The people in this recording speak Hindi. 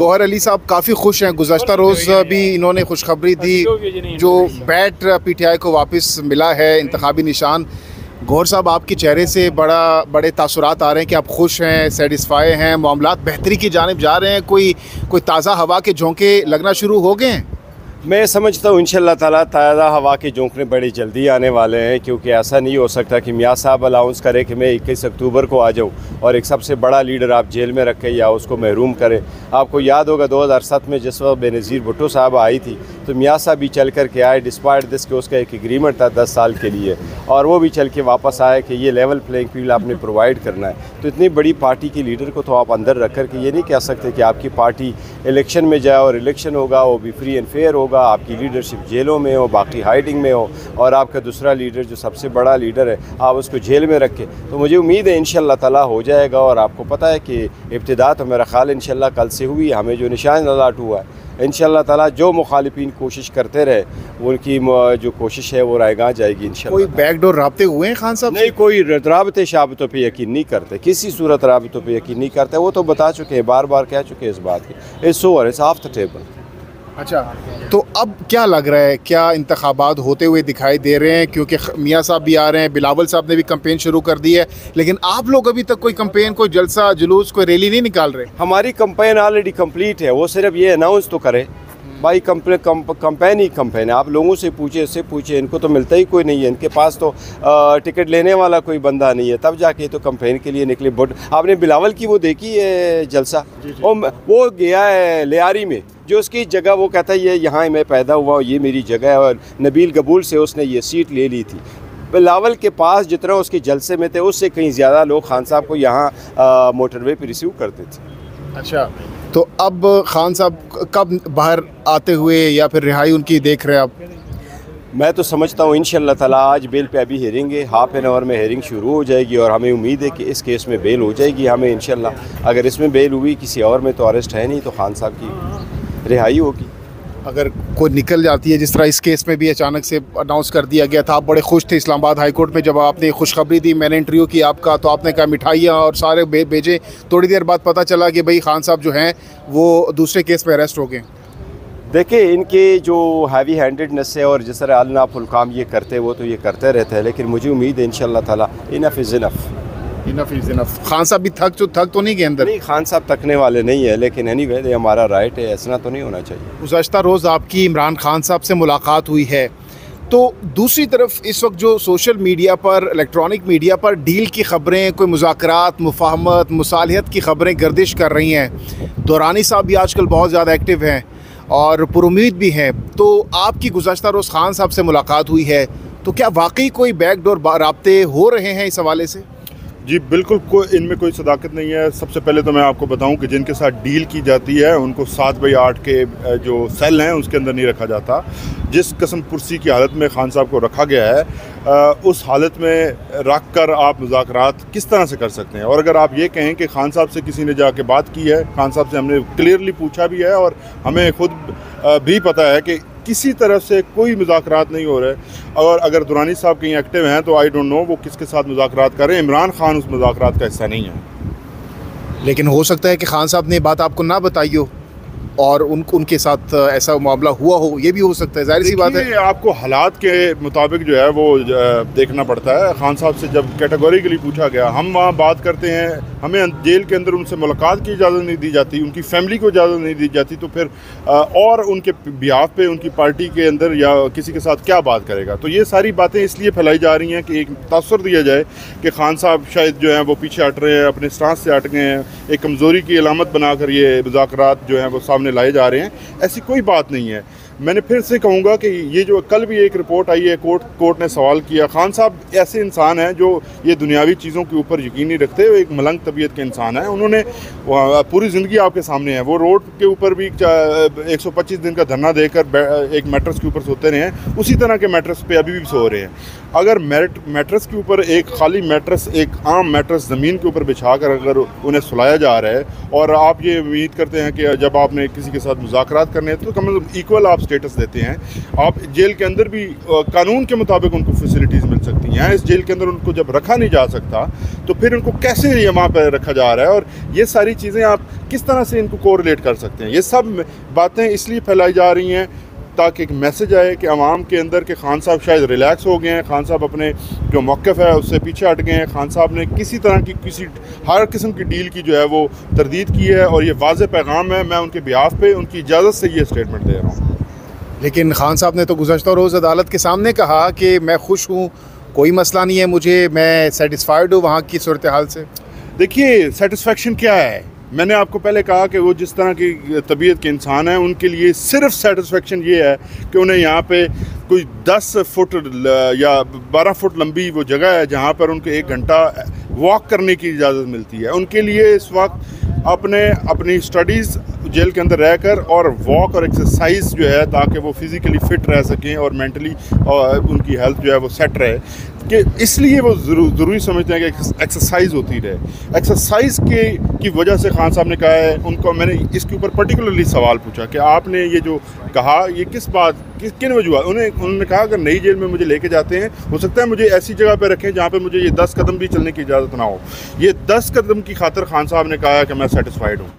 गौहर अली साहब काफ़ी खुश हैं। गुज़श्ता रोज़ भी इन्होंने खुशखबरी दी जो बैट पीटीआई को वापस मिला है इंतखाबी निशान। गौहर साहब, आपके चेहरे से बड़े तासुरात आ रहे हैं कि आप खुश हैं, सेटिस्फाई हैं, मामलात बेहतरी की जानिब जा रहे हैं, कोई ताज़ा हवा के झोंके लगना शुरू हो गए हैं? मैं समझता हूँ इंशाल्लाह ताला ताज़ा हवा के झोंकने बड़ी जल्दी आने वाले हैं, क्योंकि ऐसा नहीं हो सकता कि मियाँ साहब अलाउंस करें कि मैं 21 अक्टूबर को आ जाऊँ और एक सबसे बड़ा लीडर आप जेल में रखें या उसको महरूम करें। आपको याद होगा 2007 में जिस वक्त बेनज़ीर भुट्टो साहब आई थी तो मियाँ साहब भी चल कर के आए, डिस्पाइट दिस कि उसका एक एग्रीमेंट था 10 साल के लिए, और वो भी चल के वापस आए कि ये लेवल प्लेइंग फील्ड आपने प्रोवाइड करना है। तो इतनी बड़ी पार्टी के लीडर को तो आप अंदर रख कर के ये नहीं कह सकते कि आपकी पार्टी इलेक्शन में जाए और इलेक्शन होगा वो भी फ्री एंड फेयर होगा, आपकी लीडरशिप जेलों में हो, बाकी हाइडिंग में हो, और आपका दूसरा लीडर जो सबसे बड़ा लीडर है आप उसको जेल में रखें। तो मुझे उम्मीद है इंशाल्लाह ताला हो जाएगा। और आपको पता है कि इब्तिदा तो मेरा ख्याल इंशाल्लाह कल से हुई, हमें जो निशान अलाट हुआ है इंशाल्लाह ताला जो मुखालिफिन कोशिश करते रहे उनकी जो कोशिश है वो रायगां जाएगी इंशाल्लाह। कोई बैकडोर राब्ते हुए हैं खान साहब? नहीं, कोई राबते शाबतों पे यकीन नहीं करते, किसी सूरत राबतों पे यकीन नहीं करते। वो तो बता चुके हैं, बार बार कह चुके हैं इस बात की। It's over, it's of the table. अच्छा, तो अब क्या लग रहा है, क्या इंतखाबात होते हुए दिखाई दे रहे हैं? क्योंकि मियाँ साहब भी आ रहे हैं, बिलावल साहब ने भी कैंपेन शुरू कर दी है, लेकिन आप लोग अभी तक कोई कैंपेन, कोई जलसा जुलूस, कोई रैली नहीं निकाल रहे। हमारी कैंपेन ऑलरेडी कंप्लीट है, वो सिर्फ ये अनाउंस तो करे भाई कंपेन ही कंपेन है। आप लोगों से पूछे, इससे पूछे, इनको तो मिलता ही कोई नहीं है, इनके पास तो टिकट लेने वाला कोई बंदा नहीं है, तब जाके तो कंपेन के लिए निकले। बट आपने बिलावल की वो देखी है जलसा? वो गया है लियारी में, जो उसकी जगह वो कहता है ये यहाँ मैं पैदा हुआ हूँ, ये मेरी जगह है, और नबील कबूल से उसने ये सीट ले ली थी। बिलावल के पास जितना उसके जलसे में थे उससे कहीं ज़्यादा लोग खान साहब को यहाँ मोटरवे पर रिसीव करते थे। अच्छा, तो अब खान साहब कब बाहर आते हुए या फिर रिहाई उनकी देख रहे हैं आप? मैं तो समझता हूँ इंशाल्लाह ताला आज बेल पे अभी हेयरिंग है, हाफ एन आवर में हेयरिंग शुरू हो जाएगी, और हमें उम्मीद है कि इस केस में बेल हो जाएगी हमें इंशाल्लाह। अगर इसमें बेल हुई, किसी और में तो अरेस्ट है नहीं, तो खान साहब की रिहाई होगी। अगर कोई निकल जाती है, जिस तरह इस केस में भी अचानक से अनाउंस कर दिया गया था, आप बड़े खुश थे इस्लामाबाद हाई कोर्ट में जब आपने खुशखबरी दी, मैंने इंटरव्यू किया आपका, तो आपने कहा मिठाइयाँ और सारे भेजे। थोड़ी देर बाद पता चला कि भाई खान साहब जो हैं वो दूसरे केस में अरेस्ट हो गए। देखिए, इनके जो हैवी हैंडेडनेस है और जिस तरह अल्लाफुल काम ये करते वो तो ये करते रहते हैं, लेकिन मुझे उम्मीद है इंशाल्लाह ताला इनफ इज़ इनफ। खान साहब भी थक तो नहीं गए अंदर? नहीं, खान साहब थकने वाले नहीं है, लेकिन एनीवे ये हमारा राइट है, ऐसा तो नहीं होना चाहिए। गुज़श्ता रोज़ आपकी इमरान खान साहब से मुलाकात हुई है, तो दूसरी तरफ इस वक्त जो सोशल मीडिया पर, इलेक्ट्रॉनिक मीडिया पर डील की ख़बरें, कोई मुज़ाकरात, मुफाहमत, मुसालिहत की ख़बरें गर्दिश कर रही हैं। दुरानी साहब भी आजकल बहुत ज़्यादा एक्टिव हैं और पुरुमीद भी हैं। तो आपकी गुज़श्ता रोज़ खान साहब से मुलाकात हुई है, तो क्या वाकई कोई बैकडोर राब्ते हो रहे हैं इस हवाले से? जी बिल्कुल, इनमें कोई सदाकत नहीं है। सबसे पहले तो मैं आपको बताऊं कि जिनके साथ डील की जाती है उनको 7/8 के जो सेल हैं उसके अंदर नहीं रखा जाता। जिस कसम पुरसी की हालत में खान साहब को रखा गया है उस हालत में रख कर आप मुज़ाकरात किस तरह से कर सकते हैं? और अगर आप ये कहें कि खान साहब से किसी ने जाके बात की है, खान साहब से हमने क्लियरली पूछा भी है और हमें खुद भी पता है कि किसी तरफ से कोई मुज़ाकरात नहीं हो रहे। और अगर दुरानी साहब कहीं एक्टिव हैं तो आई डोंट नो वो किसके साथ मुज़ाकरात कर रहे हैं। इमरान खान उस मुज़ाकरात का हिस्सा नहीं है। लेकिन हो सकता है कि खान साहब ने बात आपको ना बताई हो और उनके साथ ऐसा मामला हुआ हो, ये भी हो सकता है, जाहिर सी बात है। आपको हालात के मुताबिक जो है वो देखना पड़ता है। खान साहब से जब कैटेगोरिकली पूछा गया, हम वहाँ बात करते हैं, हमें जेल के अंदर उनसे मुलाकात की इजाज़त नहीं दी जाती, उनकी फैमिली को इजाज़त नहीं दी जाती, तो फिर और उनके बिहाफ पे उनकी पार्टी के अंदर या किसी के साथ क्या बात करेगा? तो ये सारी बातें इसलिए फैलाई जा रही हैं कि एक तासुर दिया जाए कि खान साहब शायद जो हैं वो पीछे हट रहे हैं, अपने स्टांस से हट गए हैं, एक कमज़ोरी की अलामत बनाकर ये मुज़ाकरात जो हैं वो सामने लाए जा रहे हैं। ऐसी कोई बात नहीं है। मैंने फिर से कहूँगा कि ये जो कल भी एक रिपोर्ट आई है, कोर्ट ने सवाल किया, खान साहब ऐसे इंसान हैं जो ये दुनियावी चीज़ों के ऊपर यकीन नहीं रखते, वो एक मलंग तबीयत के इंसान हैं। उन्होंने पूरी ज़िंदगी आपके सामने है, वो रोड के ऊपर भी 125 दिन का धरना देकर एक मैट्रेस के ऊपर सोते रहे हैं, उसी तरह के मैट्रेस पे अभी भी सो रहे हैं। अगर मैट्रेस के ऊपर एक खाली मैट्रेस, एक आम मैट्रेस ज़मीन के ऊपर बिछा कर अगर उन्हें सुलाया जा रहा है और आप ये उम्मीद करते हैं कि जब आपने किसी के साथ मुज़ाकरात करने हैं तो कम इक्वल आप स्टेटस देते हैं, आप जेल के अंदर भी कानून के मुताबिक उनको फैसिलिटीज़ मिल सकती हैं। इस जेल के अंदर उनको जब रखा नहीं जा सकता तो फिर उनको कैसे ये वहाँ पर रखा जा रहा है, और ये सारी चीज़ें आप किस तरह से इनको कोरिलेट कर सकते हैं। ये सब बातें इसलिए फैलाई जा रही हैं ताकि एक मैसेज आए कि आवाम के अंदर के खान साहब शायद रिलैक्स हो गए हैं, खान साहब अपने जो मौक़िफ़ है उससे पीछे हट गए हैं, खान साहब ने किसी तरह की हर किस्म की डील की जो है वो तरदीद की है, और ये वाज़ेह पैगाम है। मैं उनके बिहाफ पे उनकी इजाज़त से ये स्टेटमेंट दे रहा हूँ। लेकिन खान साहब ने तो गुज़श्ता रोज़ अदालत के सामने कहा कि मैं खुश हूँ, कोई मसला नहीं है मुझे, मैं सेटिस्फाइड हूँ वहाँ की सूरत हाल से। देखिए, सेटिस्फेक्शन क्या है, मैंने आपको पहले कहा कि वो जिस तरह की तबीयत के इंसान हैं, उनके लिए सिर्फ सेटिस्फेक्शन ये है कि उन्हें यहाँ पे कोई 10 फुट या 12 फुट लंबी वो जगह है जहाँ पर उनको 1 घंटा वॉक करने की इजाज़त मिलती है। उनके लिए इस वक्त अपनी स्टडीज़ जेल के अंदर रहकर और वॉक और एक्सरसाइज जो है, ताकि वो फिज़िकली फ़िट रह सकें और मेंटली उनकी हेल्थ जो है वो सेट रहे, कि इसलिए वो ज़रूरी समझते हैं कि एक्सरसाइज होती रहे। एक्सरसाइज की वजह से खान साहब ने कहा है, उनको मैंने इसके ऊपर पर्टिकुलरली सवाल पूछा कि आपने ये जो कहा ये किन वजूहत, उन्होंने कहा अगर नई जेल में मुझे लेके जाते हैं, हो सकता है मुझे ऐसी जगह पर रखें जहाँ पे मुझे ये 10 कदम भी चलने की इजाज़त ना हो। ये 10 कदम की खातिर खान साहब ने कहा है कि मैं सेटिस्फाइड हूँ।